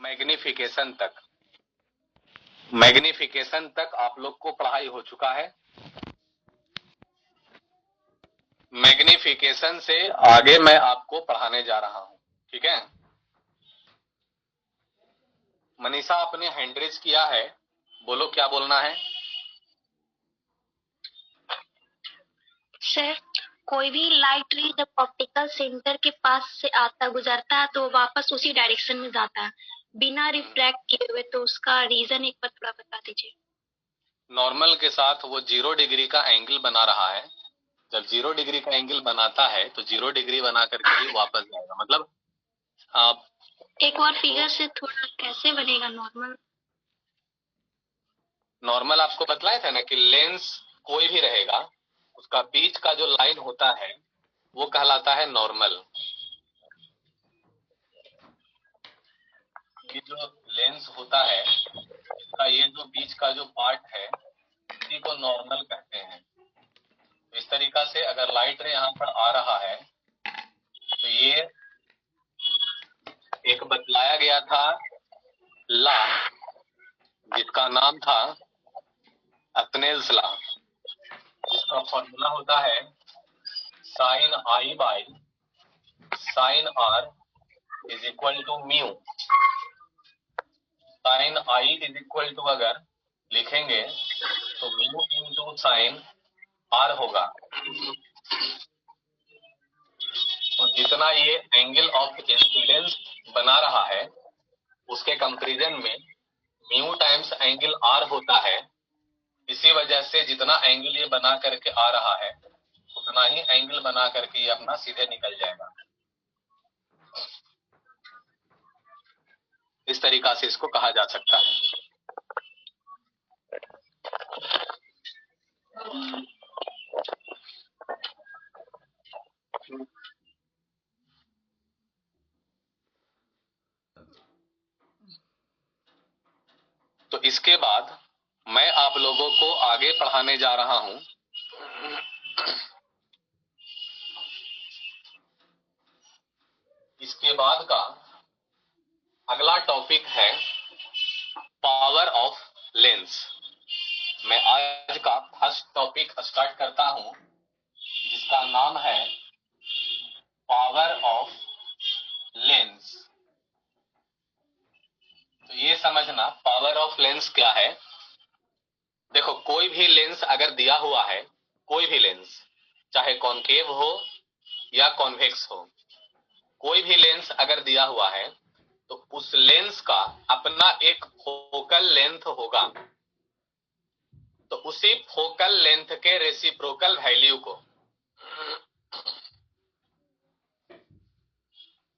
Magnification तक, magnification तक आप लोग को पढ़ाई हो चुका है। मैग्निफिकेशन से आगे मैं आपको पढ़ाने जा रहा हूं, ठीक है। मनीषा आपने हैंड रेज किया है, बोलो क्या बोलना है। सर, कोई भी लाइट रे जब ऑप्टिकल सेंटर के पास से आता गुजरता है तो वापस उसी डायरेक्शन में जाता है बिना रिफ्रैक्ट किए हुए, तो उसका रीजन एक बार थोड़ा बता दीजिए। नॉर्मल के साथ वो 0 डिग्री का एंगल बना रहा है। जब 0 डिग्री का एंगल बनाता है तो 0 डिग्री बना करके ही वापस जाएगा। मतलब आप एक और फिगर से थोड़ा कैसे बनेगा नॉर्मल? नॉर्मल आपको बतलाया था ना कि लेंस कोई भी रहेगा, उसका बीच का जो लाइन होता है वो कहलाता है नॉर्मल। ये जो लेंस होता है उसका ये जो बीच का जो पार्ट है इसी को नॉर्मल कहते हैं। इस तरीका से अगर लाइट रे यहाँ पर आ रहा है तो ये एक बतलाया गया था लॉ, जिसका नाम था अथनेल्स लॉ, जिसका फॉर्मूला होता है sine i by sine r is equal to mu. Sine i is equal to अगर लिखेंगे तो म्यू इंटू साइन आर होगा। तो जितना ये एंगल ऑफ इंसिडेंस बना रहा है उसके कंपैरिजन में म्यू टाइम्स एंगल आर होता है। इसी वजह से जितना एंगल ये बना करके आ रहा है उतना ही एंगल बना करके ये अपना सीधे निकल जाएगा। इस तरीका से इसको कहा जा सकता है। तो इसके बाद मैं आप लोगों को आगे पढ़ाने जा रहा हूं इसके बाद का अगला टॉपिक है पावर ऑफ लेंस। मैं आज का फर्स्ट टॉपिक स्टार्ट करता हूं जिसका नाम है पावर ऑफ लेंस। तो ये समझना पावर ऑफ लेंस क्या है। देखो, कोई भी लेंस अगर दिया हुआ है, कोई भी लेंस चाहे कॉनकेव हो या कॉन्वेक्स हो, कोई भी लेंस अगर दिया हुआ है तो उस लेंस का अपना एक फोकल लेंथ होगा। तो उसी फोकल लेंथ के रेसिप्रोकल वैल्यू को,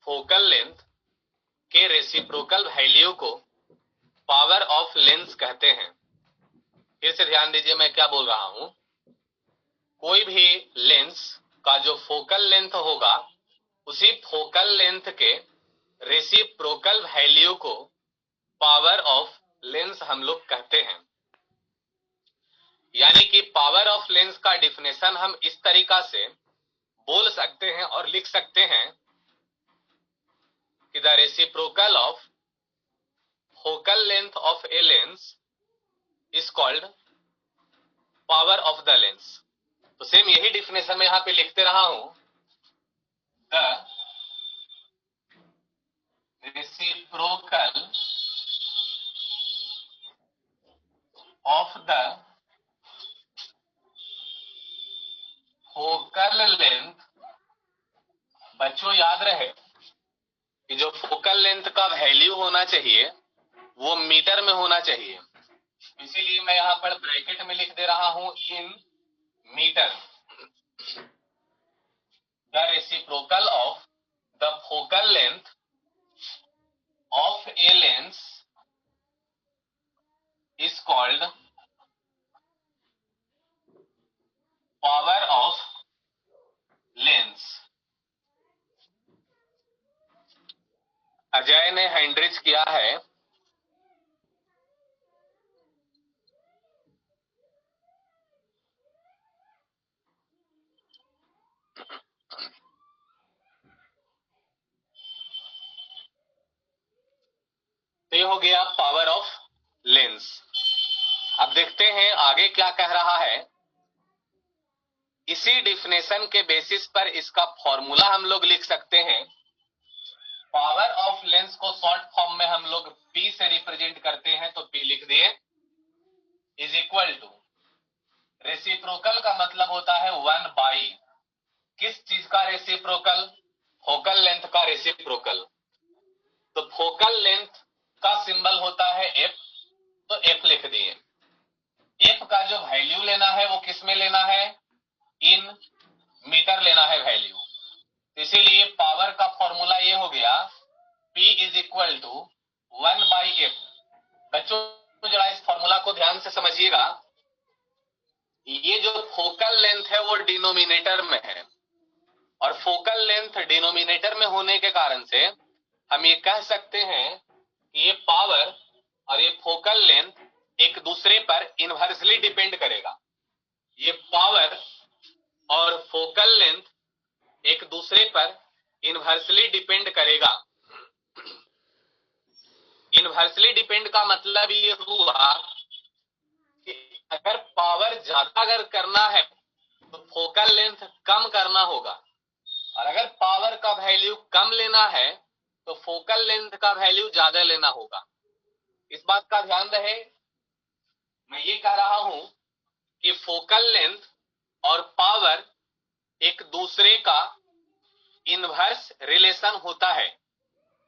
फोकल लेंथ के रेसिप्रोकल वैल्यू को पावर ऑफ लेंस कहते हैं। फिर से ध्यान दीजिए मैं क्या बोल रहा हूं। कोई भी लेंस का जो फोकल लेंथ होगा उसी फोकल लेंथ के रेसिप्रोकल वैल्यू को पावर ऑफ लेंस हम लोग कहते हैं। यानी कि पावर ऑफ लेंस का डिफिनेशन हम इस तरीका से बोल सकते हैं और लिख सकते हैं कि the reciprocal of focal length of a lens is called power of the lens. तो सेम यही डिफिनेशन मैं यहां पे लिखते रहा हूं, the reciprocal of the focal length. बच्चों याद रहे कि जो फोकल लेंथ का वैल्यू होना चाहिए वो मीटर में होना चाहिए। इसीलिए मैं यहां पर ब्रैकेट में लिख दे रहा हूं in metre. The reciprocal of the focal length of a lens is called power of lens. Ajay ने हैंड्रिज किया है। हो गया पावर ऑफ लेंस। अब देखते हैं आगे क्या कह रहा है। इसी डिफिनेशन के बेसिस पर इसका फॉर्मूला हम लोग लिख सकते हैं। पावर ऑफ लेंस को शॉर्ट फॉर्म में हम लोग P से रिप्रेजेंट करते हैं, तो P लिख दिए इज इक्वल टू, रेसिप्रोकल का मतलब होता है 1 बाई, किस चीज का रेसिप्रोकल? फोकल लेंथ का रेसिप्रोकल। तो फोकल लेंथ का सिंबल होता है F, तो F लिख दिए। F का जो वैल्यू लेना है वो किस में लेना है? इन मीटर लेना है वैल्यू। इसीलिए पावर का फॉर्मूला ये हो गया P is equal to 1 by F। बच्चों जरा इस फॉर्मूला को ध्यान से समझिएगा। ये जो फोकल लेंथ है वो डिनोमिनेटर में है, और फोकल लेंथ डिनोमिनेटर में होने के कारण से हम ये कह सकते हैं कि ये पावर और ये फोकल लेंथ एक दूसरे पर इनवर्सली डिपेंड करेगा। ये पावर और फोकल लेंथ एक दूसरे पर इनवर्सली डिपेंड करेगा। इनवर्सली डिपेंड का मतलब ये हुआ कि अगर पावर ज्यादा अगर करना है तो फोकल लेंथ कम करना होगा, और अगर पावर का वैल्यू कम लेना है तो फोकल लेंथ का वैल्यू ज्यादा लेना होगा। इस बात का ध्यान रहे। मैं ये कह रहा हूं कि फोकल लेंथ और पावर एक दूसरे का इनवर्स रिलेशन होता है।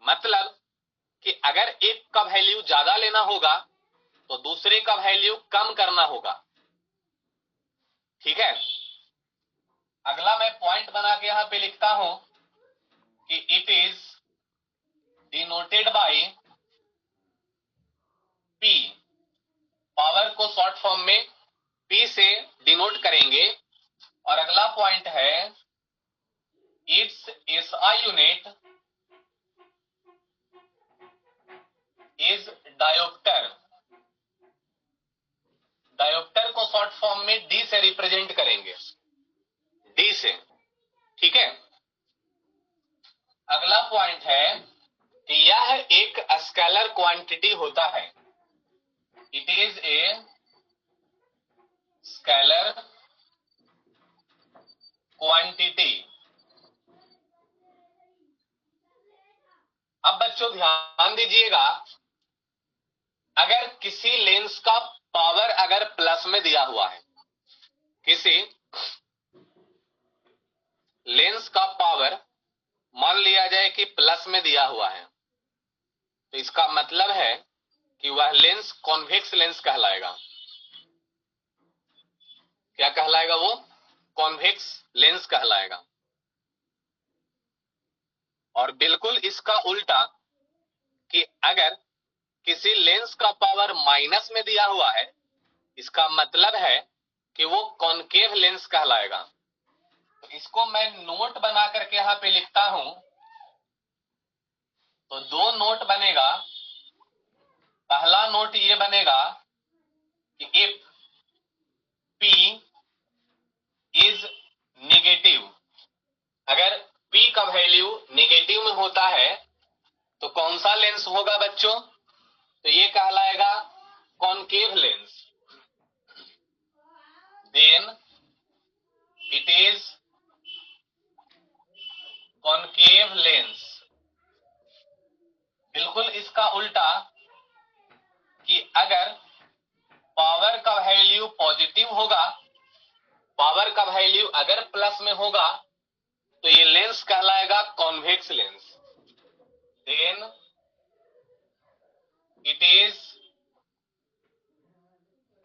मतलब कि अगर एक का वैल्यू ज्यादा लेना होगा तो दूसरे का वैल्यू कम करना होगा। ठीक है, अगला मैं पॉइंट बना के यहां पे लिखता हूं कि it is denoted by P। Power को शॉर्ट फॉर्म में P से डिनोट करेंगे। और अगला पॉइंट है it's SI unit is dioptre. Dioptre को शॉर्ट फॉर्म में D से रिप्रेजेंट करेंगे, D से। ठीक है, अगला पॉइंट है कि यह एक स्केलर क्वांटिटी होता है। It is a scalar quantity. अब बच्चों ध्यान दीजिएगा, अगर किसी लेंस का पावर अगर प्लस में दिया हुआ है, किसी लेंस का पावर मान लिया जाए कि प्लस में दिया हुआ है, तो इसका मतलब है कि वह लेंस कॉन्वेक्स लेंस कहलाएगा। क्या कहलाएगा? वो कॉन्वेक्स लेंस कहलाएगा। और बिल्कुल इसका उल्टा कि अगर किसी लेंस का पावर माइनस में दिया हुआ है, इसका मतलब है कि वो कॉनकेव लेंस कहलाएगा। तो इसको मैं नोट बना करके यहां पे लिखता हूं। तो दो नोट बनेगा। पहला नोट ये बनेगा कि इफ P इज नेगेटिव, अगर P का वैल्यू नेगेटिव में होता है तो कौन सा लेंस होगा बच्चों? तो ये कहलाएगा concave lens. Then it is concave lens. बिल्कुल इसका उल्टा कि अगर पावर का वैल्यू पॉजिटिव होगा, पावर का वैल्यू अगर प्लस में होगा तो ये लेंस कहलाएगा convex lens. Then it is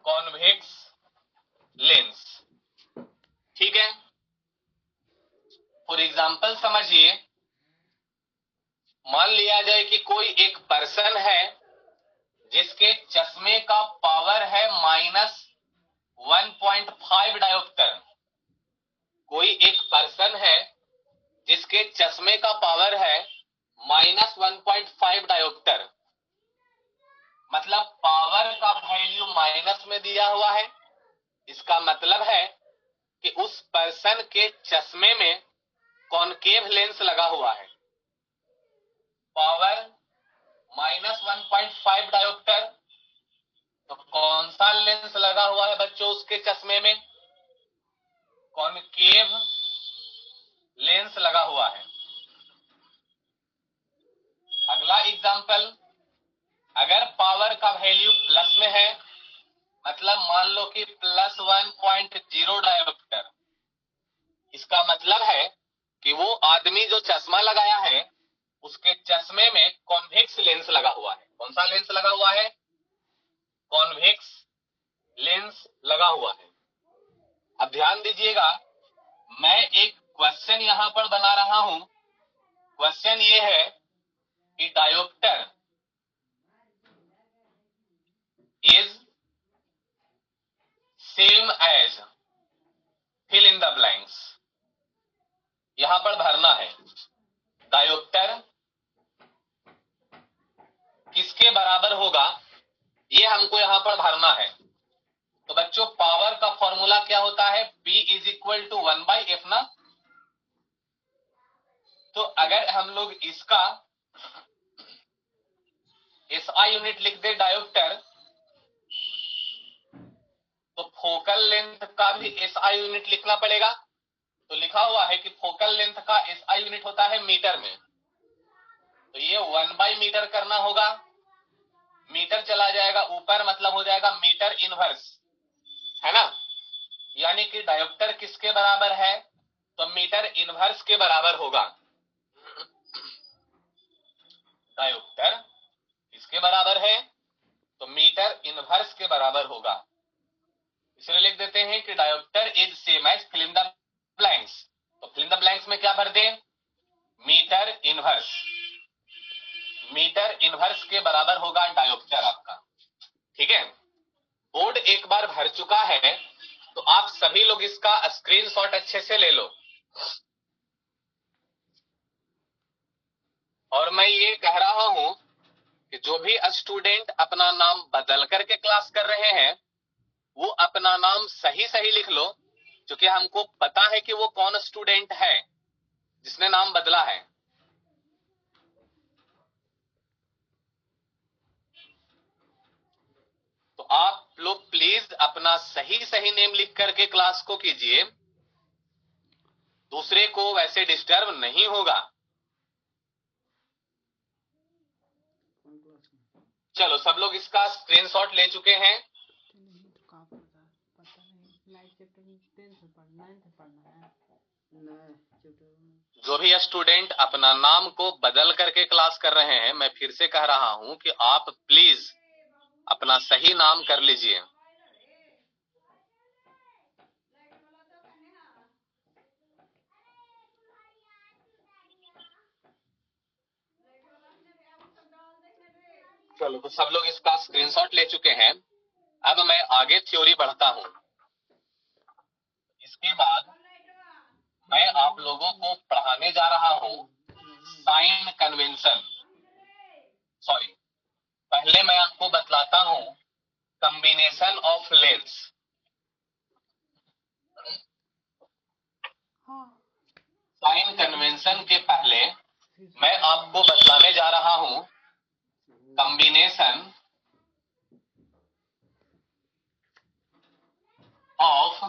convex lens. ठीक है, फॉर एग्जाम्पल समझिए, मान लिया जाए कि कोई एक पर्सन है जिसके चश्मे का पावर है -1.5 डायोप्टर। कोई एक पर्सन है जिसके चश्मे का पावर है -1.5 डायोप्टर। मतलब पावर का वैल्यू माइनस में दिया हुआ है। इसका मतलब है कि उस पर्सन के चश्मे में कॉनकेव लेंस लगा हुआ है। Power 1.5 dioptre. तो कौन सा लेंस लगा हुआ है बच्चों उसके चश्मे में? कॉनकेव लेंस लगा हुआ है। अगला एग्जांपल, अगर पावर का वैल्यू प्लस में है, मतलब मान लो कि प्लस 1.0 डायोप्टर, इसका मतलब है कि वो आदमी जो चश्मा लगाया है उसके चश्मे में कॉन्वेक्स लेंस लगा हुआ है। कौन सा लेंस लगा हुआ है? कॉन्वेक्स लेंस लगा हुआ है। अब ध्यान दीजिएगा, मैं एक क्वेश्चन यहां पर बना रहा हूं। क्वेश्चन ये है कि dioptre is same as, fill in the blanks. यहां पर भरना है डायोप्टर किसके बराबर होगा, ये हमको यहां पर भरना है। तो बच्चों पावर का फॉर्मूला क्या होता है? P is equal to 1/f ना। तो अगर हम लोग इसका SI यूनिट लिख दे डायोप्टर, तो फोकल लेंथ का भी SI यूनिट लिखना पड़ेगा। तो लिखा हुआ है कि फोकल लेंथ का SI यूनिट होता है मीटर में। तो ये 1/मीटर करना होगा। मीटर चला जाएगा ऊपर, मतलब हो जाएगा मीटर इनवर्स, है ना। यानी कि डायोप्टर किसके बराबर है? तो मीटर इनवर्स के बराबर होगा। डायोप्टर किसके बराबर है? तो मीटर इनवर्स के बराबर होगा। इसलिए लिख देते हैं कि dioptre is same as, fill in the blanks. तो फिल इन द ब्लैंक्स में क्या भर दें? Metre inverse. मीटर इनवर्स के बराबर होगा डायोप्टर आपका। ठीक है, बोर्ड एक बार भर चुका है, तो आप सभी लोग इसका स्क्रीनशॉट अच्छे से ले लो। और मैं ये कह रहा हूं कि जो भी स्टूडेंट अपना नाम बदल करके क्लास कर रहे हैं, वो अपना नाम सही सही लिख लो, क्योंकि हमको पता है कि वो कौन स्टूडेंट है जिसने नाम बदला है। तो आप लोग प्लीज अपना सही सही नेम लिख करके क्लास को कीजिए, दूसरे को वैसे डिस्टर्ब नहीं होगा। चलो सब लोग इसका स्क्रीनशॉट ले चुके हैं। जो भी स्टूडेंट अपना नाम को बदल करके क्लास कर रहे हैं, मैं फिर से कह रहा हूं कि आप प्लीज अपना सही नाम कर लीजिए। चलो तो सब लोग इसका स्क्रीनशॉट ले चुके हैं। अब मैं आगे थ्योरी बढ़ता हूं। इसके बाद मैं आप लोगों को पढ़ाने जा रहा हूं साइन कन्वेंशन। सॉरी, पहले मैं आपको बतलाता हूं combination of lens. Sign convention के पहले मैं आपको बतलाने जा रहा हूं कॉम्बिनेशन ऑफ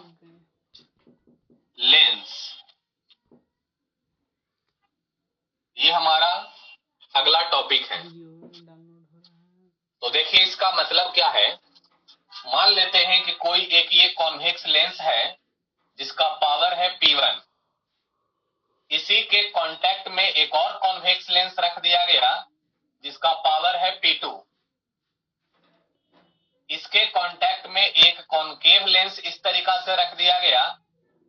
लेंस। ये हमारा अगला टॉपिक है। तो देखिए इसका मतलब क्या है। मान लेते हैं कि कोई एक ये कॉन्वेक्स लेंस है जिसका पावर है P1। इसी के कांटेक्ट में एक और कॉन्वेक्स लेंस रख दिया गया जिसका पावर है P2। इसके कांटेक्ट में एक कॉनकेव लेंस इस तरीका से रख दिया गया।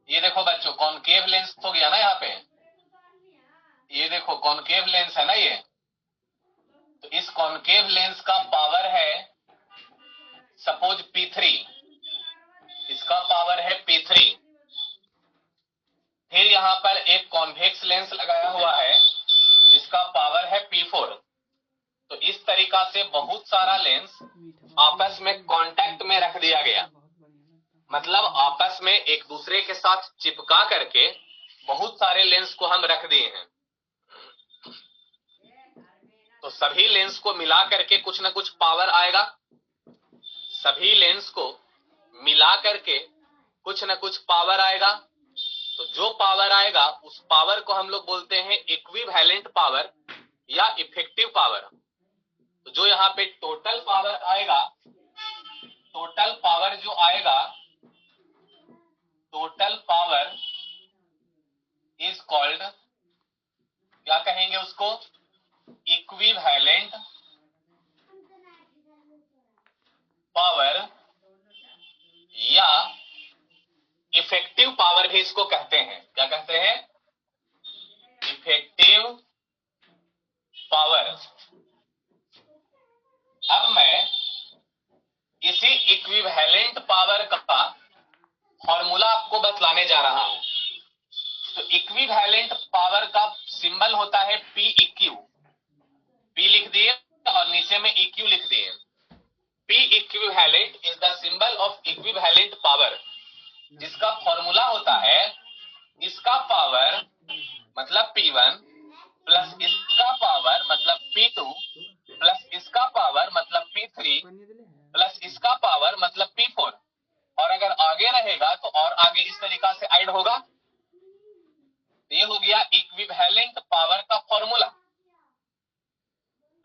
ये देखो बच्चों, कॉनकेव लेंस हो गया ना यहाँ पे, ये देखो कॉनकेव लेंस है ना ये। तो इस कॉनकेव लेंस का पावर है सपोज P3, इसका पावर है P3। फिर यहाँ पर एक कॉन्वेक्स लेंस लगाया हुआ है जिसका पावर है P4। तो इस तरीका से बहुत सारा लेंस आपस में कांटेक्ट में रख दिया गया, मतलब आपस में एक दूसरे के साथ चिपका करके बहुत सारे लेंस को हम रख दिए हैं। तो सभी लेंस को मिला करके कुछ ना कुछ पावर आएगा, सभी लेंस को मिला करके कुछ ना कुछ पावर आएगा। तो जो पावर आएगा उस पावर को हम लोग बोलते हैं इक्विवेलेंट पावर या इफेक्टिव पावर। तो जो यहाँ पे टोटल पावर आएगा, टोटल पावर जो आएगा, टोटल पावर इज कॉल्ड, क्या कहेंगे उसको, इक्विवेलेंट पावर या इफेक्टिव पावर भी इसको कहते हैं। क्या कहते हैं, इफेक्टिव पावर। अब मैं इसी इक्विवेलेंट पावर का फॉर्मूला आपको बतलाने जा रहा हूं। तो इक्विवेलेंट पावर का सिंबल होता है पी इक्यू, पी लिख दिए और नीचे में इक्यू लिख दिए। P equivalent is the symbol of equivalent power, जिसका फॉर्मूला होता है इसका पावर मतलब P1 प्लस इसका पावर मतलब P2 प्लस इसका पावर मतलब P3 प्लस इसका पावर मतलब P4, और अगर आगे रहेगा तो और आगे इस तरीका से ऐड होगा। ये हो गया इक्विवेलेंट पावर का फॉर्मूला।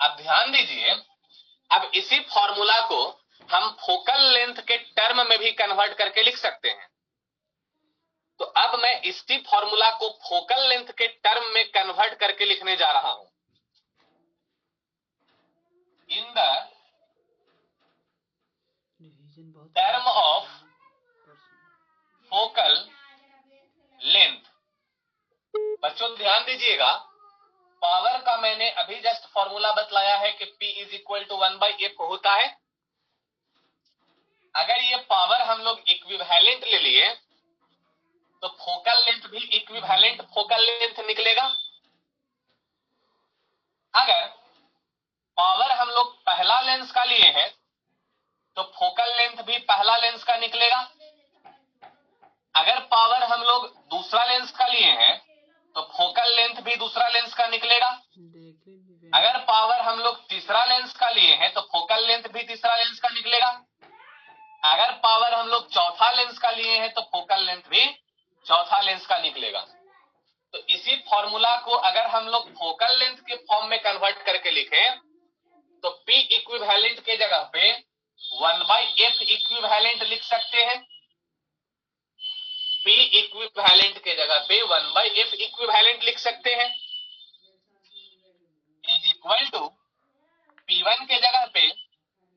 अब ध्यान दीजिए, अब इसी फॉर्मूला को हम फोकल लेंथ के टर्म में भी कन्वर्ट करके लिख सकते हैं। तो अब मैं इसी फॉर्मूला को फोकल लेंथ के टर्म में कन्वर्ट करके लिखने जा रहा हूं। In the term of focal length. बच्चों ध्यान दीजिएगा, पावर का मैंने अभी जस्ट फॉर्मूला बतलाया है कि P is equal to 1/F होता है। अगर ये पावर हम लोग इक्विवेलेंट ले लिए तो फोकल लेंथ भी इक्विवेलेंट फोकल लेंथ निकलेगा। अगर पावर हम लोग पहला लेंस का लिए हैं तो फोकल लेंथ भी पहला लेंस का निकलेगा। अगर पावर हम लोग दूसरा लेंस का लिए हैं तो फोकल लेंथ भी दूसरा लेंस का निकलेगा। अगर पावर हम लोग तीसरा लेंस का लिए हैं तो फोकल लेंथ भी तीसरा लेंस का निकलेगा। अगर पावर हम लोग चौथा लेंस का लिए हैं तो फोकल लेंथ भी चौथा लेंस का निकलेगा। तो इसी फॉर्मूला को अगर हम लोग फोकल लेंथ के फॉर्म में कन्वर्ट करके लिखें तो P इक्विवेलेंट के जगह पे 1/F इक्विवेलेंट लिख सकते हैं। P इक्विवेलेंट के जगह पे 1/F इक्विवेलेंट लिख सकते हैं। इज इक्वल टू P1 के जगह पे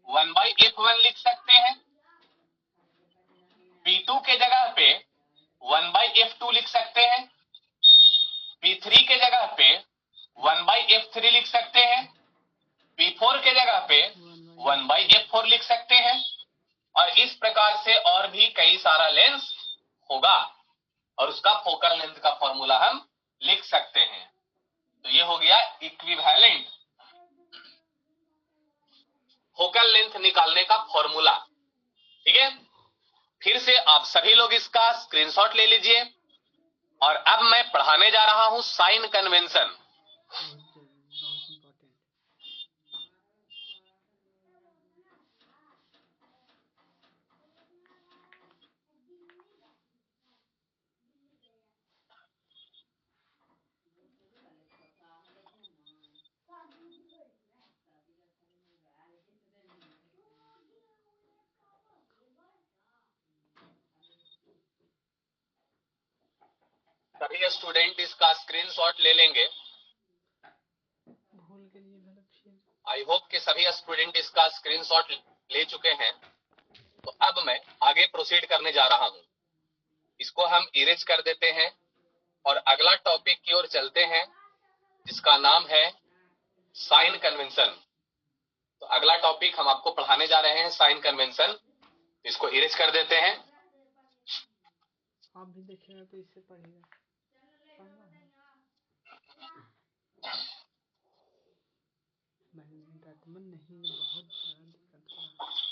1/F1 लिख सकते हैं। P2 के जगह पे 1/F2 लिख सकते हैं। P3 के जगह पे 1/F3 लिख सकते हैं। P4 के जगह पे 1/F4 लिख सकते हैं। और इस प्रकार से और भी कई सारा लेंस होगा और उसका फोकल लेंथ का फॉर्मूला हम लिख सकते हैं। तो ये हो गया इक्विवेलेंट फोकल लेंथ निकालने का फॉर्मूला। ठीक है, फिर से आप सभी लोग इसका स्क्रीनशॉट ले लीजिए। और अब मैं पढ़ाने जा रहा हूं साइन कन्वेंशन। सभी स्टूडेंट इसका स्क्रीनशॉट ले लेंगे। आई होप कि सभी स्टूडेंट इसका स्क्रीनशॉट ले चुके हैं। तो अब मैं आगे प्रोसीड करने जा रहा हूं। इसको हम इरेज कर देते हैं और अगला टॉपिक की ओर चलते हैं जिसका नाम है साइन कन्वेंशन। तो अगला टॉपिक हम आपको पढ़ाने जा रहे हैं साइन कन्वेंशन। इसको इरेज कर देते हैं। आप भी देखेगा तो इससे पढ़ेगा। मैंने नहीं बहुत बड़ा दिक्कत हो रहा है।